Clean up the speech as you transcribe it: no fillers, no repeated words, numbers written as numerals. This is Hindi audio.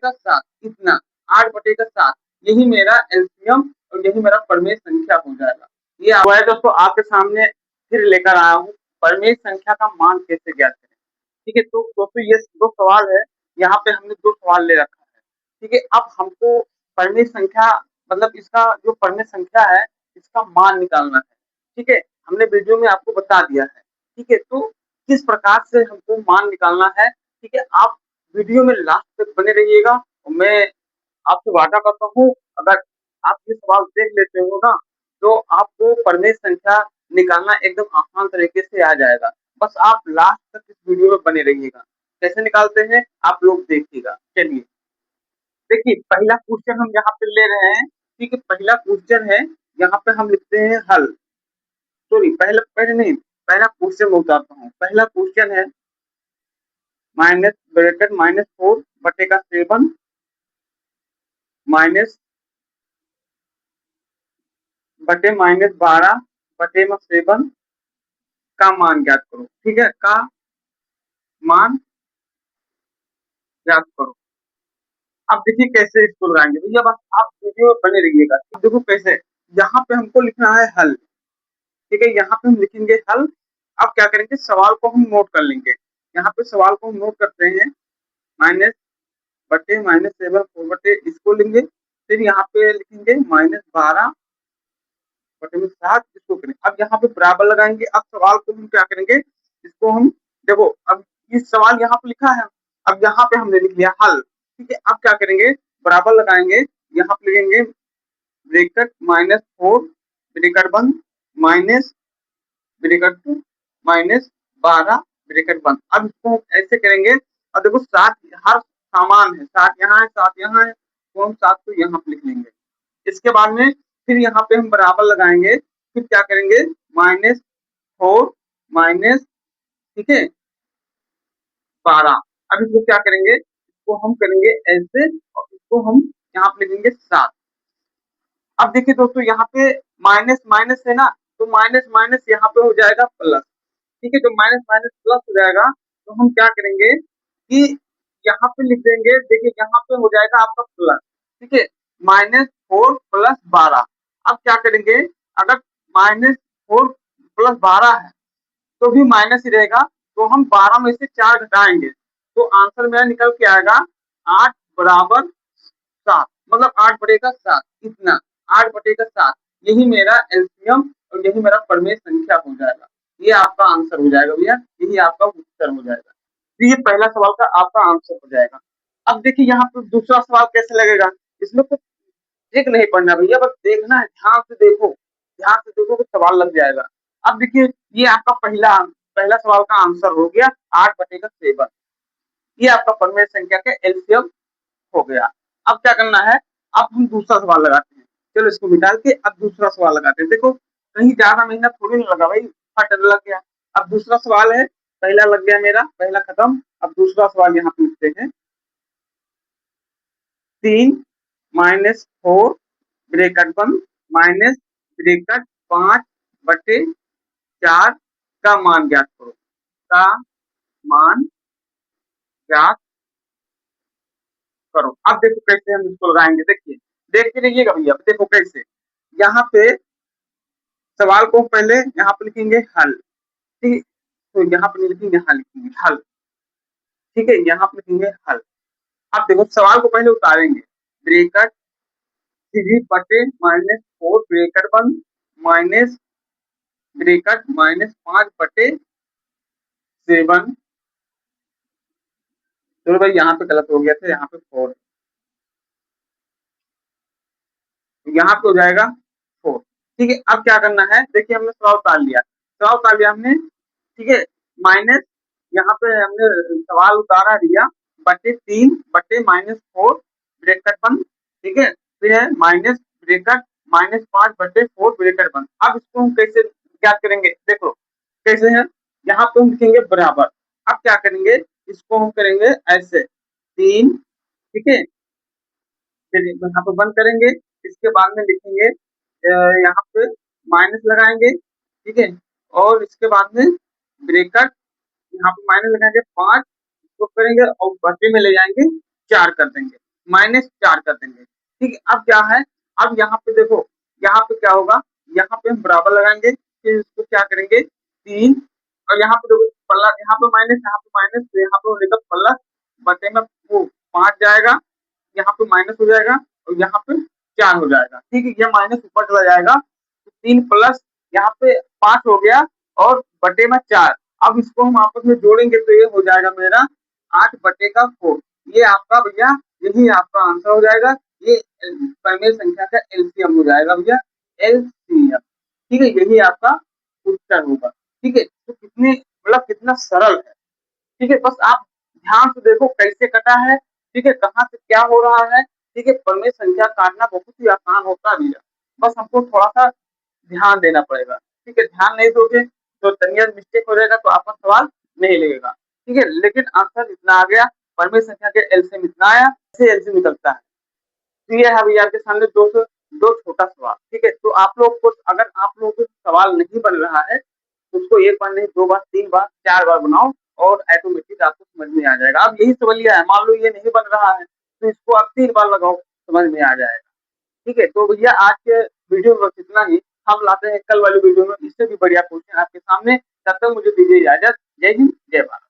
का 7 इतना 8/7 यही मेरा एलसीएम और यही मेरा परमेय संख्या हो जाएगा। ये हुआ है दोस्तों, आपके सामने फिर लेकर आया हूँ परमेय संख्या का मान कैसे ज्ञात करें। ठीक है, तो दोस्तों ये 2 सवाल है, यहाँ पे हमने 2 सवाल ले रखा है। ठीक है, अब हमको परमेय संख्या मतलब इसका जो परमेय संख्या है इसका मान निकालना है। ठीक है, हमने वीडियो में आपको बता दिया है। ठीक है, तो किस प्रकार से हमको मान निकालना है, ठीक है, आप वीडियो में लास्ट तक बने रहिएगा और मैं आपसे वादा करता हूँ अगर आप ये सवाल देख लेते हो ना तो आपको परमेय संख्या निकालना एकदम आसान तरीके से आ जाएगा। बस आप लास्ट तक इस वीडियो में बने रहिएगा। कैसे निकालते हैं आप लोग देखिएगा। चलिए देखिए, पहला क्वेश्चन हम यहाँ पे ले रहे हैं। ठीक है, पहला क्वेश्चन है, यहाँ पे हम लिखते हैं हल। सॉरी, पहले पहले नहीं, पहला क्वेश्चन में उतारता हूँ। पहला क्वेश्चन है माइनस ब्रैकेट -4/7 माइनस बटे -12/7 का मान ज्ञात करो। ठीक है, का मान ज्ञात करो। अब देखिए कैसे इसको लगाएंगे भैया, बस आप वीडियो में बने रहिएगा। देखो कैसे, यहाँ पे हमको लिखना है हल। ठीक है, यहाँ पे हम लिखेंगे हल। अब क्या करेंगे, सवाल को हम नोट कर लेंगे। यहाँ पे सवाल को हम नोट करते हैं, माइनस बटे -7 इसको लेंगे, फिर यहाँ पे लिखेंगे -12/7 इसको करेंगे। अब यहाँ पे बराबर लगाएंगे। अब सवाल को हम क्या करेंगे, इसको हम देखो, अब इस सवाल यहाँ पे लिखा है, अब यहाँ पे हमने लिख लिया हल। ठीक है, अब क्या करेंगे, बराबर लगाएंगे, यहाँ पे लिखेंगे ब्रैकेट -4 ब्रैकेट बंद माइनस ब्रैकेट -12 ब्रैकेट बंद। अब इसको हम ऐसे करेंगे और देखो 7 हर सामान है, 7 यहाँ है 7 यहाँ है, तो हम 7 को यहाँ पे लिख लेंगे। इसके बाद में फिर यहाँ पे हम बराबर लगाएंगे, फिर क्या करेंगे -4 माइनस, ठीक है 12। अब इसको क्या करेंगे, इसको हम करेंगे ऐसे और इसको हम यहाँ पे लिखेंगे 7। अब देखिए दोस्तों, यहाँ पे माइनस माइनस है ना, तो माइनस माइनस यहाँ पे हो जाएगा प्लस। ठीक है, तो माइनस माइनस प्लस हो जाएगा, तो हम क्या करेंगे कि यहाँ पे लिख देंगे, देखिए यहाँ पे हो जाएगा आपका प्लस। ठीक है, -4 + 12। अब क्या करेंगे, अगर -4 + 12 है तो भी माइनस ही रहेगा, तो हम 12 में से 4 घटाएंगे तो आंसर मेरा निकल के आएगा 8 = 7, मतलब 8/7 इतना 8/7 यही मेरा एलसीएम और यही मेरा परमेय संख्या हो जाएगा। ये आपका आंसर हो जाएगा भैया, यही आपका उत्तर हो जाएगा। तो ये पहला सवाल का आपका आंसर हो जाएगा। अब देखिए यहाँ पे दूसरा सवाल कैसे लगेगा, इसमें कुछ ट्रिक नहीं पढ़ना भैया, बस देखना है, ध्यान से देखो कि सवाल लग जाएगा। अब देखिए ये आपका पहला सवाल का आंसर हो गया 8/7। ये आपका परमेय संख्या का एलसीएम हो गया। अब क्या करना है, अब हम दूसरा सवाल लगाते हैं। चलो इसको निकाल के अब दूसरा सवाल लगाते हैं। देखो कहीं ज्यादा मेहनत थोड़ी नहीं लगा भाई, फट लग गया। अब दूसरा सवाल है, पहला लग गया मेरा, पहला खत्म। अब दूसरा सवाल यहाँ पे लिखते हैं 3 -4 ब्रैकेट बंद माइनस ब्रैकेट 5/4 का मान ज्ञात करो। का मान ज्ञात करो। अब देखो कैसे हम इसको लगाएंगे, देखिए देख के रहिएगा भैया, देखो कैसे। यहाँ पे सवाल को पहले यहाँ पे लिखेंगे हल। ठीक है, तो यहाँ पे लिखेंगे हल, लिखेंगे हल। ठीक है, यहाँ पे लिखेंगे हल। अब देखो सवाल को पहले उतारेंगे, ब्रैकेट 3/-4 ब्रैकेट बंद माइनस ब्रैकेट -5/7। चलो भाई यहाँ पे गलत हो गया था, यहाँ पे 4, यहाँ पे हो जाएगा 4। ठीक है, अब क्या करना है, देखिए हमने सवाल उतार लिया, सवाल उतार लिया हमने। ठीक है, माइनस यहाँ पे हमने सवाल उतारा दिया, बटे 3/-4 ब्रैकेट बंद। ठीक है, फिर है माइनस ब्रैकेट -5/4 ब्रैकेट बंद। अब इसको हम कैसे ज्ञात करेंगे, देखो कैसे है, यहाँ पे हम लिखेंगे बराबर। अब क्या करेंगे, इसको हम करेंगे ऐसे 3। ठीक है, फिर यहाँ पे बंद करेंगे, इसके बाद में लिखेंगे यहाँ पे माइनस लगाएंगे। ठीक है, और इसके बाद में ब्रैकेट यहाँ पे माइनस लगाएंगे 5 इसको करेंगे और बटे में ले जाएंगे 4 कर देंगे। -4 कर देंगे। ठीक है, अब क्या है, अब यहाँ पे देखो, यहाँ पे क्या होगा, यहाँ पे हम बराबर लगाएंगे, फिर इसको क्या करेंगे 3 और यहाँ पे देखो प्लस, यहाँ पे माइनस, यहाँ पे माइनस, तो यहाँ पे हो जाएगा प्लस बटे में वो 5 जाएगा, यहाँ पे माइनस हो जाएगा और यहाँ पे 4 हो जाएगा। ठीक है, ये माइनस ऊपर चला जाएगा, तो 3 प्लस यहाँ पे 5 हो गया और बटे में 4। अब इसको हम आपस में जोड़ेंगे तो ये हो जाएगा मेरा 8 बटे का 4। ये आपका भैया, यही आपका आंसर हो जाएगा। ये परिमेय संख्या का एलसीएम हो जाएगा भैया, एलसीएम। ठीक है, यही आपका उत्तर होगा। ठीक है, तो कितने मतलब कितना सरल है। ठीक है, बस आप ध्यान से देखो कैसे कटा है। ठीक है, कहाँ से क्या हो रहा है। ठीक है, परिमेय संख्या काटना बहुत ही आसान होता भी है, बस हमको थोड़ा सा ध्यान देना पड़ेगा। ठीक है, ध्यान नहीं दोगे तो तनिया मिस्टेक हो जाएगा, तो आपका सवाल नहीं लगेगा। ठीक है, लेकिन आंसर इतना आ गया, परिमेय संख्या के एलसीएम इतना आया, ऐसे एलसीएम निकलता है। तो ये है भैया आपके सामने दो छोटा सवाल। ठीक है, तो आप लोग को, अगर आप लोगों को सवाल नहीं बन रहा है तो उसको एक बार नहीं, 2 बार, 3 बार, 4 बार बनाओ और ऑटोमेटिक आपको समझ में आ जाएगा। अब यही सवालिया है, मान लो ये नहीं बन रहा है तो इसको आप 3 बार लगाओ, समझ में आ जाएगा। ठीक है, तो भैया आज के वीडियो में बस इतना ही। हम लाते हैं कल वाली वीडियो में इससे भी बढ़िया क्वेश्चन आपके सामने। तब तक मुझे दीजिए इजाजत। जय हिंद, जय भारत।